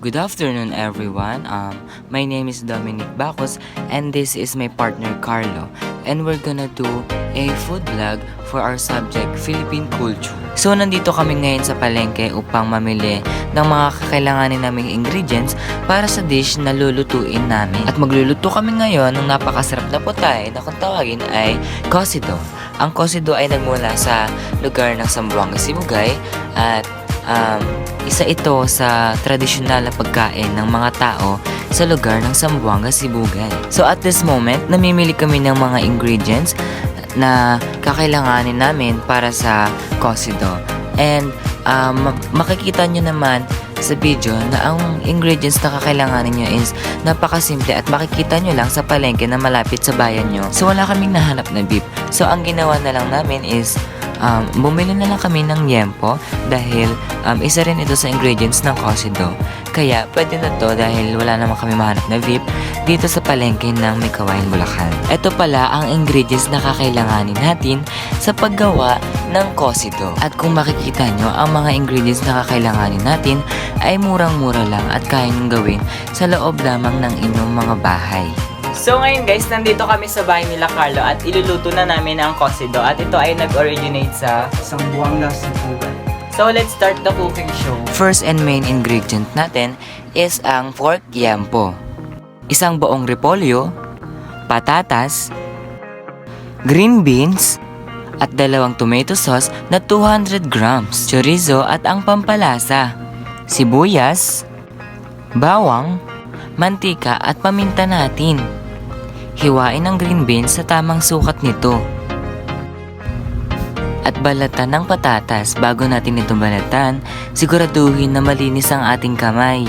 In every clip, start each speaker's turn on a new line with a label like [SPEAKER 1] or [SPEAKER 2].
[SPEAKER 1] Good afternoon, everyone. My name is Dominic Bacos and this is my partner Carlo, and we're gonna do a food vlog for our subject Philippine culture. So nandito kami ngayon sa palengke upang mamili ng mga kakailanganin naming ingredients para sa dish na lulutuin namin. At magluluto kami ngayon ng napakasarap na putay na kung tawagin ay cocido. Ang cocido ay nagmula sa lugar ng Zamboanga, Sibugay at isa ito sa tradisyonal na pagkain ng mga tao sa lugar ng Zamboanga, Sibugay. So at this moment, namimili kami ng mga ingredients na kakailanganin namin para sa cocido. And makikita nyo naman sa video na ang ingredients na kakailanganin nyo is napakasimple at makikita nyo lang sa palengke na malapit sa bayan nyo. So wala kaming nahanap na beef. So ang ginawa na lang namin is bumili na lang kami ng yempo dahil isa rin ito sa ingredients ng cocido. Kaya pwede na to dahil wala naman kami mahanap na VIP dito sa palengke ng Mikawayan, Bulacan. Ito pala ang ingredients na kakailanganin natin sa paggawa ng cocido. At kung makikita nyo, ang mga ingredients na kakailanganin natin ay murang-mura lang at kaya nyong gawin sa loob lamang ng inyong mga bahay. So ngayon guys, nandito kami sa bahay nila Carlo at iluluto na namin ang cocido at ito ay nag-originate sa
[SPEAKER 2] Zamboanga, Sibugay.
[SPEAKER 1] So let's start the cooking show. First and main ingredient natin is ang pork yampo. Isang buong repolyo, patatas, green beans, at dalawang tomato sauce na 200 grams, chorizo at ang pampalasa, sibuyas, bawang, mantika at paminta natin. Hiwain ang green beans sa tamang sukat nito. At balatan ng patatas. Bago natin ito balatan, siguraduhin na malinis ang ating kamay.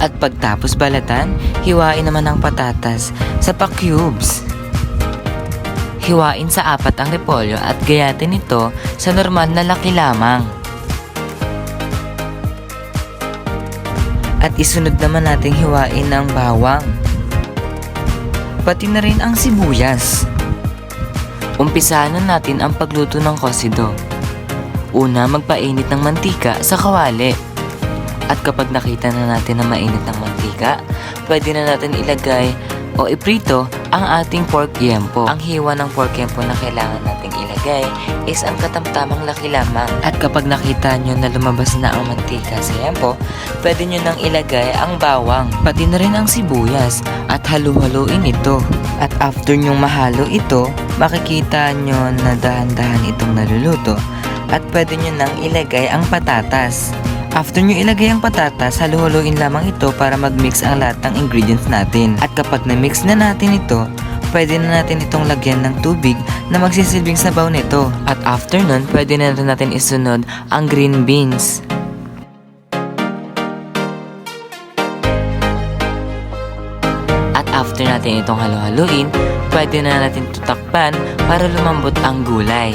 [SPEAKER 1] At pagtapos balatan, hiwain naman ang patatas sa pa-cubes. Hiwain sa 4 ang repolyo at gayatin ito sa normal na laki lamang. At isunod naman nating hiwain ang bawang. Pati na rin ang sibuyas. Umpisahan na natin ang pagluto ng cocido. Una, magpainit ng mantika sa kawali. At kapag nakita na natin na mainit ng mantika, pwede na natin ilagay o iprito ang ating pork yempo. Ang hiwa ng pork yempo na kailangan nating ilagay is ang katamtamang laki lamang. At kapag nakita nyo na lumabas na ang mantika sa yempo, pwede nyo nang ilagay ang bawang, pati na rin ang sibuyas at halu-haluin ito. At after nyong mahalo ito, makikita nyo na dahan-dahan itong naluluto at pwede nyo nang ilagay ang patatas. After nyo ilagay ang patatas, halu-haluin lamang ito para mag-mix ang lahat ng ingredients natin. At kapag na-mix na natin ito, pwede na natin itong lagyan ng tubig na magsisilbing sabaw nito. At after nun, pwede na natin isunod ang green beans. At after natin itong halu-haluin, pwede na natin tutakpan para lumambot ang gulay.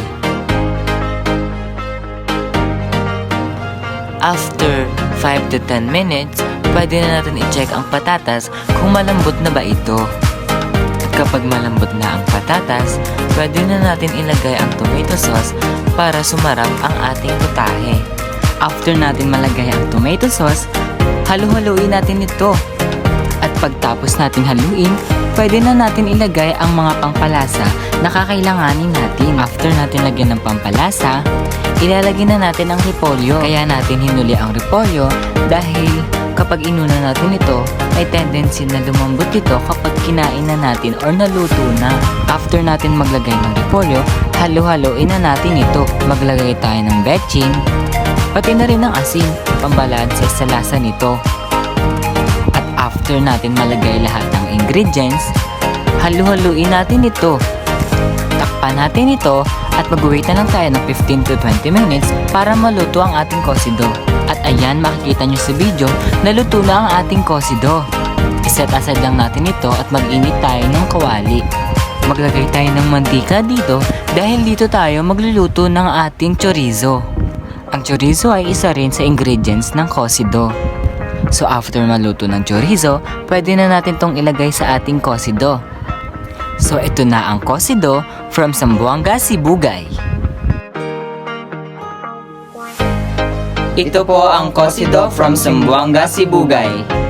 [SPEAKER 1] After 5 to 10 minutes, pwede na natin i-check ang patatas kung malambot na ba ito. At kapag malambot na ang patatas, pwede na natin ilagay ang tomato sauce para sumarap ang ating putahe. After natin malagay ang tomato sauce, halu-haluin natin ito. At pagtapos natin haluin, pwede na natin ilagay ang mga pampalasa na kakailanganin natin. After natin lagyan ng pampalasa, ilalagay na natin ang repolyo. Kaya natin hinuli ang repolyo dahil kapag inuna natin ito, may tendency na lumambot ito kapag kinain na natin or naluto na. After natin maglagay ng repolyo, halu-haluin na natin ito. Maglagay tayo ng betchin, pati na rin ng asin, pambalanse sa lasa nito. At after natin malagay lahat ng ingredients, halu-haluin natin ito. Takpan natin ito at mag-wait na lang tayo ng 15 to 20 minutes para maluto ang ating cocido. At ayan, makikita nyo sa video na luto na ang ating cocido. Iset aside lang natin ito at mag-init tayo ng kawali. Maglagay tayo ng mantika dito dahil dito tayo magluluto ng ating chorizo. Ang chorizo ay isa rin sa ingredients ng cocido. So after maluto ng chorizo, pwede na natin tong ilagay sa ating cocido. So ito na ang cocido from Zamboanga, Sibugay. Ito po ang Cosido from Zamboanga, Sibugay.